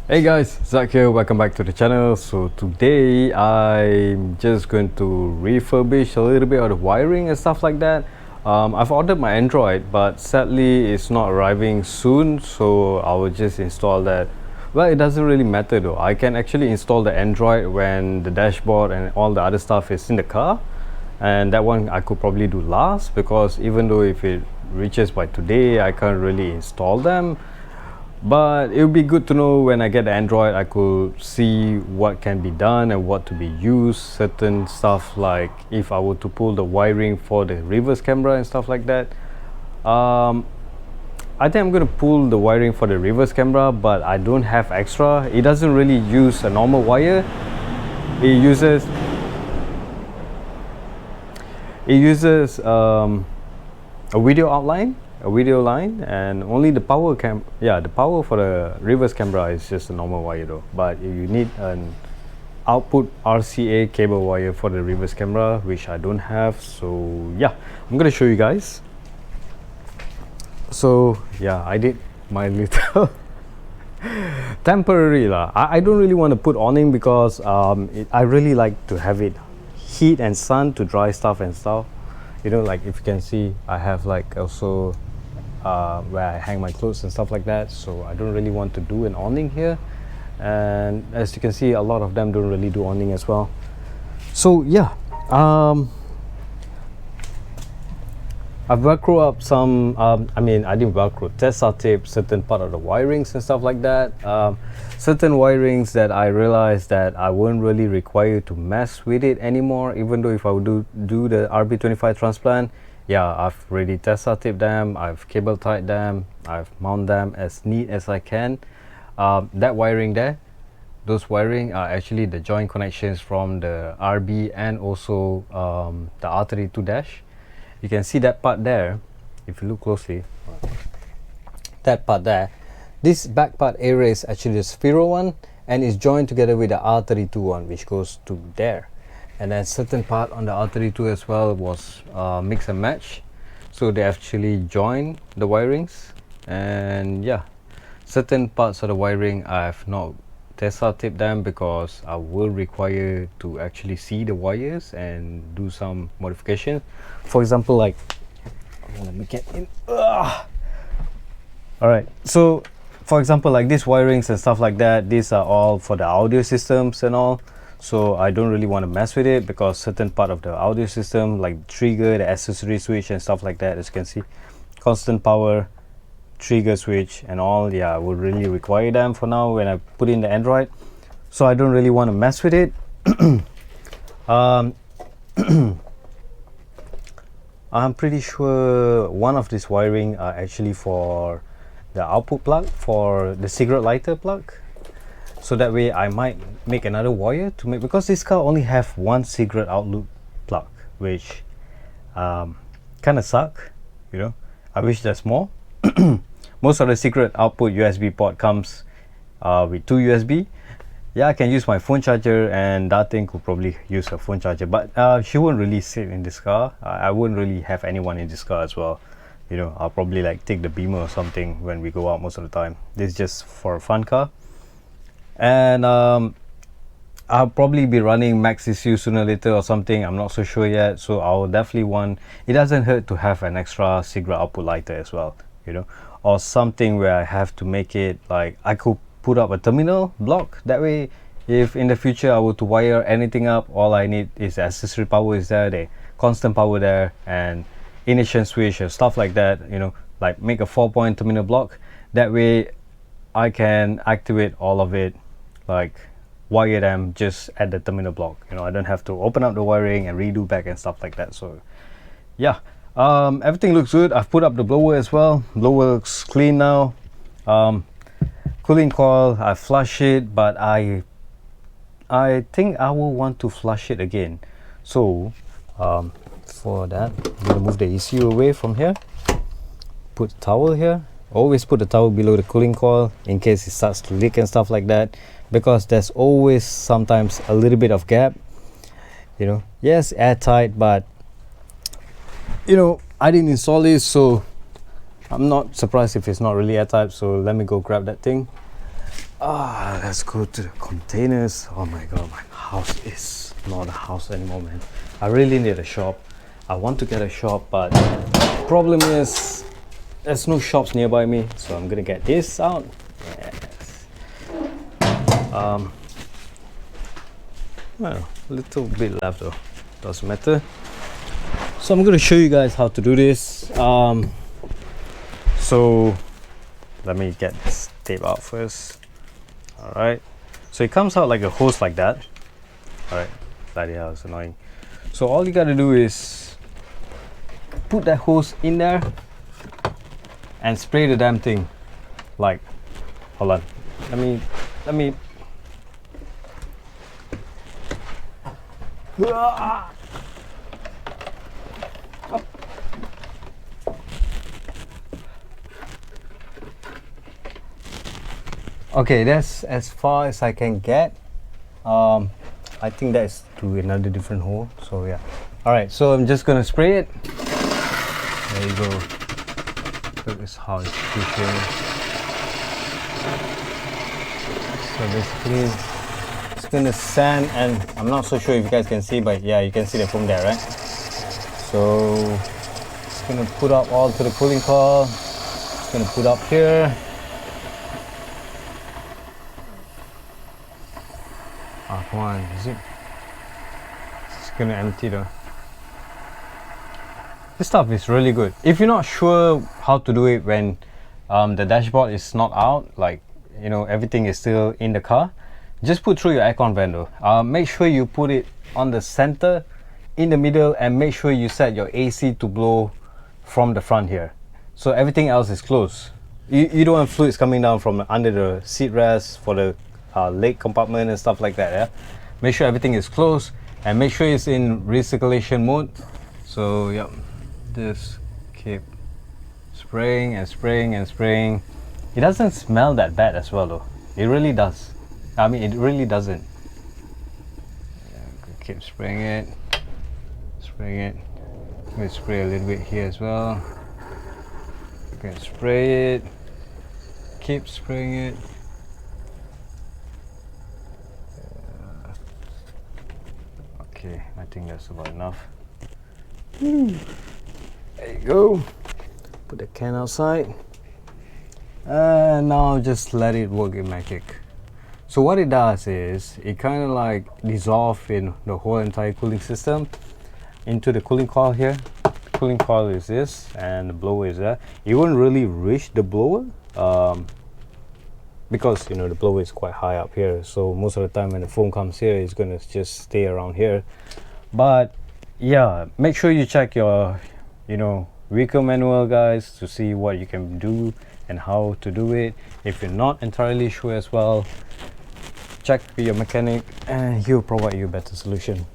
Hey guys, Zach here, welcome back to the channel. So today I'm just going to refurbish a little bit of the wiring and stuff like that. I've ordered my Android, but sadly it's not arriving soon, so I will just install that. Well, it doesn't really matter though. I can actually install the Android when the dashboard and all the other stuff is in the car, and that one I could probably do last, because even though if it reaches by today I can't really install them. But it would be good to know when I get the Android, I could see what can be done and what to be used. Certain stuff like if I were to pull the wiring for the reverse camera and stuff like that. I think I'm going to pull the wiring for the reverse camera, but I don't have extra. It doesn't really use a normal wire. It uses a video line, and only the power the power for the reverse camera is just a normal wire though. But you need an output RCA cable wire for the reverse camera, which I don't have. So yeah, I'm gonna show you guys. So yeah, I did my little temporary lah. I don't really want to put awning because I really like to have it heat and sun to dry stuff and stuff. You know, like if you can see, I have like also where I hang my clothes and stuff like that, so I don't really want to do an awning here. And as you can see, a lot of them don't really do awning as well. So yeah, I've velcro up some I didn't velcro, Tessa tape certain part of the wirings and stuff like that. Certain wirings that I realized that I won't really require to mess with it anymore, even though if I would do the RB25 transplant. Yeah, I've already Tessa taped them, I've cable tied them, I've mounted them as neat as I can. That wiring there, those wiring are actually the joint connections from the RB and also the R32 dash. You can see that part there, if you look closely, that part there. This back part area is actually the Cefiro one, and is joined together with the R32 one, which goes to there. And then certain part on the R32 as well was mix and match, so they actually join the wirings. And yeah, certain parts of the wiring I have not Tessa taped them because I will require to actually see the wires and do some modification. For example, like, let me get in. Alright, so for example, like these wirings and stuff like that, these are all for the audio systems and all. So I don't really want to mess with it, because certain part of the audio system, like trigger, the accessory switch and stuff like that, as you can see, constant power, trigger switch and all, yeah, I would really require them for now when I put in the Android. So I don't really want to mess with it. I'm pretty sure one of these wiring are actually for the output plug for the cigarette lighter plug. So that way I might make another wire to make, because this car only have one cigarette outlet plug, which kind of suck, you know. I wish there's more. Most of the cigarette output USB port comes with 2 USB. Yeah, I can use my phone charger, and that thing could probably use a phone charger, but she won't really sit in this car. I wouldn't really have anyone in this car as well. You know, I'll probably like take the Beamer or something when we go out most of the time. This is just for a fun car. And I'll probably be running max ECU sooner or later or something, I'm not so sure yet. So I'll definitely want, it doesn't hurt to have an extra cigarette output lighter as well, you know, or something where I have to make it like I could put up a terminal block. That way, if in the future I were to wire anything up, all I need is the accessory power is there, the constant power there, and ignition switch or stuff like that, you know, like make a 4-point terminal block. That way I can activate all of it, like wire them just at the terminal block. You know, I don't have to open up the wiring and redo back and stuff like that. So yeah, everything looks good. I've put up the blower as well. Blower looks clean now. Cooling coil, I flush it, but I think I will want to flush it again. So for that, I'm gonna move the ECU away from here, put the towel here. Always put the towel below the cooling coil in case it starts to leak and stuff like that, because there's always sometimes a little bit of gap, you know. Yes, airtight, but you know, I didn't install this, so I'm not surprised if it's not really airtight. So let me go grab that thing. Let's go to the containers. Oh my god, my house is not a house anymore, man. I really need a shop. I want to get a shop, but problem is there's no shops nearby me, so I'm gonna get this out. Yes. Well, a little bit left though, doesn't matter. So I'm gonna show you guys how to do this. So let me get this tape out first. All right, so it comes out like a hose like that. All right, bloody hell, it's annoying. So all you gotta do is put that hose in there and spray the damn thing. Like, hold on, let me okay, that's as far as I can get. I think that's to another different hole, so yeah. All right, so I'm just gonna spray it. There you go. That is how it's pushing. So basically it's gonna sand, and I'm not so sure if you guys can see, but yeah, you can see the foam there, right? So it's gonna put up all to the cooling coil. It's gonna put up here. Come on, is it? It's gonna empty though. This stuff is really good. If you're not sure how to do it when the dashboard is not out, like, you know, everything is still in the car, just put through your aircon vent though. Make sure you put it on the center, in the middle, and make sure you set your AC to blow from the front here. So everything else is closed. You don't have fluids coming down from under the seat rest for the leg compartment and stuff like that. Yeah, make sure everything is closed and make sure it's in recirculation mode. So yeah, just keep spraying and spraying and spraying. It doesn't smell that bad as well though. It really does. I mean, it really doesn't. Yeah, keep spraying it, spraying it. I'm gonna spray a little bit here as well. I'm gonna spray it, keep spraying it. Okay, I think that's about enough. There you go. Put the can outside. And now just let it work its magic. So what it does is it kind of like dissolves in the whole entire cooling system into the cooling coil here. The cooling coil is this, and the blower is there. You won't really reach the blower because, you know, the blower is quite high up here, so most of the time when the foam comes here, it's gonna just stay around here. But yeah, make sure you check your, you know, vehicle manual, guys, to see what you can do and how to do it. If you're not entirely sure as well, check with your mechanic and he'll provide you a better solution.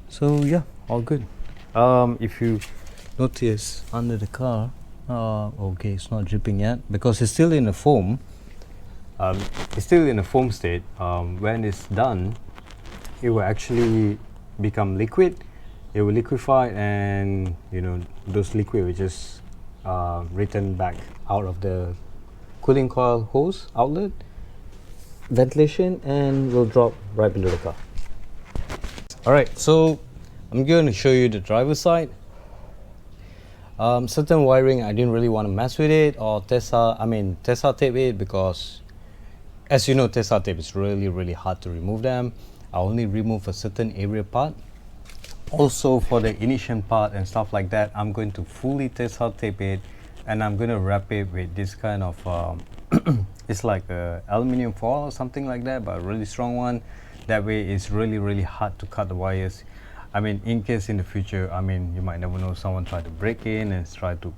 So yeah, all good. If you notice under the car, okay, it's not dripping yet because it's still in the foam. It's still in a foam state. When it's done, it will actually become liquid. It will liquefy, and you know, those liquid will just return back out of the cooling coil hose outlet ventilation and will drop right below the car. All right, so I'm going to show you the driver's side. Certain wiring I didn't really want to mess with it or Tesla tape it, because as you know, Tesla tape is really hard to remove them. I only remove a certain area part. Also for the ignition part and stuff like that, I'm going to fully Tesla tape it, and I'm going to wrap it with this kind of it's like a aluminium foil or something like that, but a really strong one. That way it's really hard to cut the wires. I mean, in case in the future, I mean, you might never know, someone try to break in and try to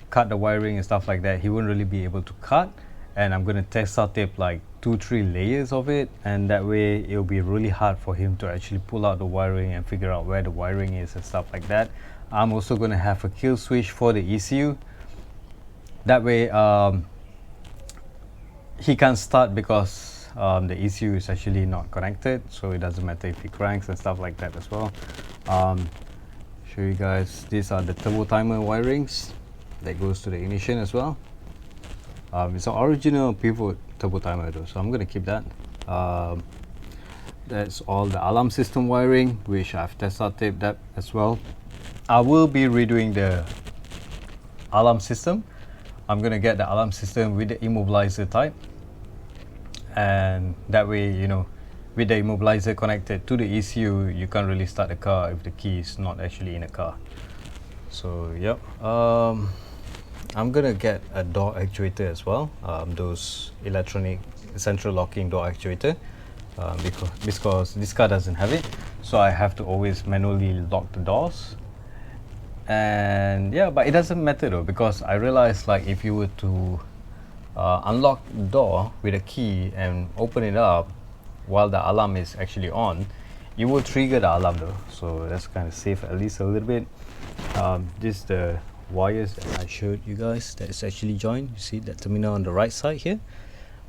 cut the wiring and stuff like that, he won't really be able to cut. And I'm gonna Tesla tape like 2-3 layers of it, and that way it'll be really hard for him to actually pull out the wiring and figure out where the wiring is and stuff like that. I'm also gonna have a kill switch for the ECU. That way he can't start because the ECU is actually not connected, so it doesn't matter if he cranks and stuff like that as well. Show you guys, these are the turbo timer wirings that goes to the ignition as well. It's an original pivot turbo timer though, so I'm gonna keep that. That's all the alarm system wiring, which I've Tessa taped that as well. I will be redoing the alarm system. I'm gonna get the alarm system with the immobilizer type, and that way, you know, with the immobilizer connected to the ECU, you can't really start the car if the key is not actually in the car. So yep, I'm gonna get a door actuator as well, those electronic central locking door actuator, because this car doesn't have it, so I have to always manually lock the doors. And yeah, but it doesn't matter though, because I realized, like, if you were to unlock the door with a key and open it up while the alarm is actually on, you will trigger the alarm though, so that's kind of safe at least a little bit. This is the wires that I showed you guys that is actually joined. You see that terminal on the right side here.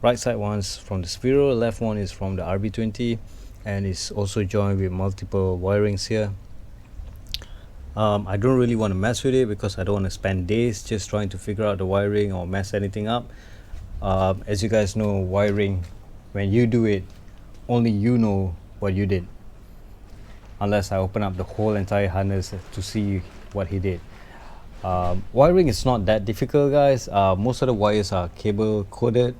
Right side one's from the Cefiro, left one is from the RB20, and it's also joined with multiple wirings here. I don't really want to mess with it because I don't want to spend days just trying to figure out the wiring or mess anything up. As you guys know, wiring, when you do it, only you know what you did, unless I open up the whole entire harness to see what he did. Wiring is not that difficult, guys. Most of the wires are cable coded.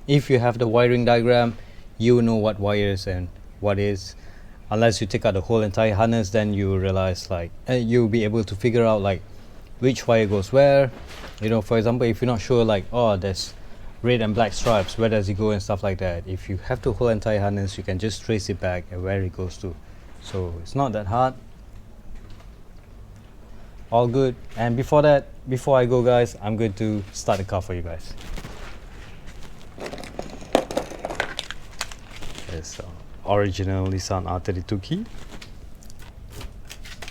If you have the wiring diagram, you know what wires and what is. Unless you take out the whole entire harness, then you realize, like, you'll be able to figure out like which wire goes where. You know, for example, if you're not sure, like, oh, there's red and black stripes, where does it go and stuff like that. If you have the whole entire harness, you can just trace it back and where it goes to. So it's not that hard. All good. And before that, before I go, guys, I'm going to start the car for you guys. It's original Nissan R32 key.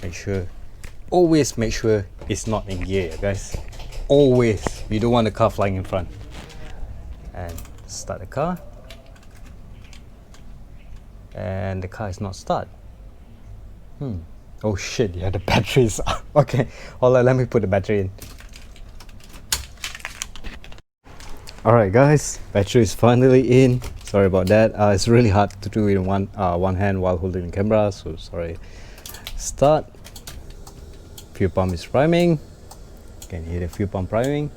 Make sure, always make sure it's not in gear, guys. Always. You don't want the car flying in front. And start the car. And the car is not start. Oh shit, yeah, the battery is up. Okay, hold on, let me put the battery in. Alright guys, battery is finally in. Sorry about that. It's really hard to do in one hand while holding the camera, so sorry. Start. Fuel pump is priming. Can you hear the fuel pump priming?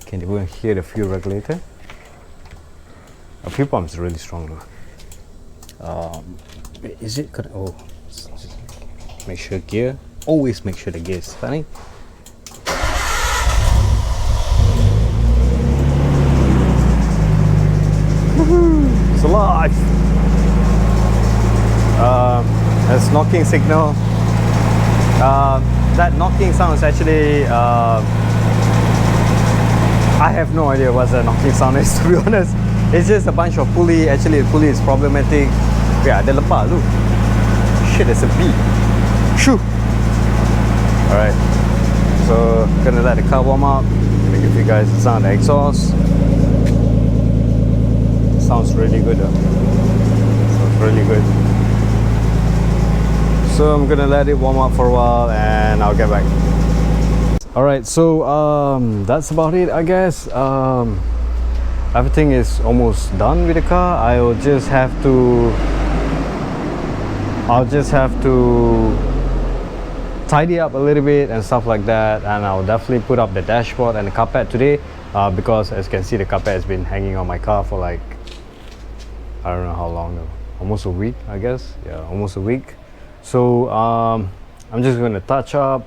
Can you even hear the fuel regulator? The fuel pump is really strong though. Is it gonna, oh, make sure gear, always make sure the gear is standing. It's alive. That's knocking signal. That knocking sound is actually, I have no idea what the knocking sound is, to be honest. It's just a bunch of pulley. Actually, the pulley is problematic. Yeah, ada lepas tu. Shit, there's a bee. Shoo. Alright, so gonna let the car warm up. Gonna give you guys the sound of the exhaust. Sounds really good though. Sounds really good. So I'm gonna let it warm up for a while and I'll get back. Alright, so that's about it, I guess. Everything is almost done with the car. I'll just have to tidy up a little bit and stuff like that, and I'll definitely put up the dashboard and the carpet today, because as you can see, the carpet has been hanging on my car for like, I don't know how long though, almost a week, I guess. Yeah, almost a week. So I'm just going to touch up,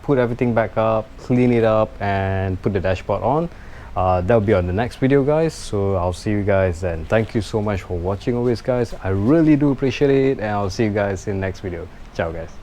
put everything back up, clean it up, and put the dashboard on. That'll be on the next video, guys. So I'll see you guys then. Thank you so much for watching always, guys. I really do appreciate it, and I'll see you guys in the next video. Ciao, guys.